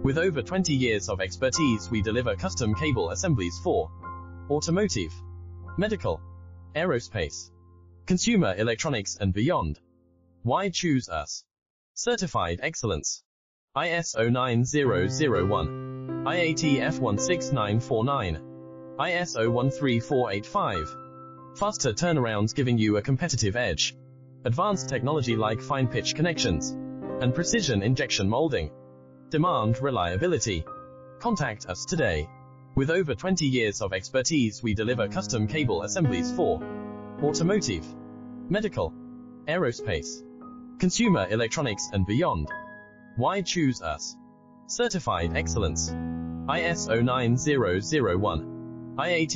With over 20 years of expertise, we deliver custom cable assemblies for automotive, medical, aerospace, consumer electronics and beyond. Why choose us? Certified excellence. ISO 9001, IATF 16949, ISO 13485. Faster turnarounds giving you a competitive edge. Advanced technology like fine pitch connections and precision injection molding. Demand reliability. Contact us today. With over 20 years of expertise, we deliver custom cable assemblies for automotive, medical, aerospace, consumer electronics and beyond. Why choose us? Certified excellence. ISO 9001, IATF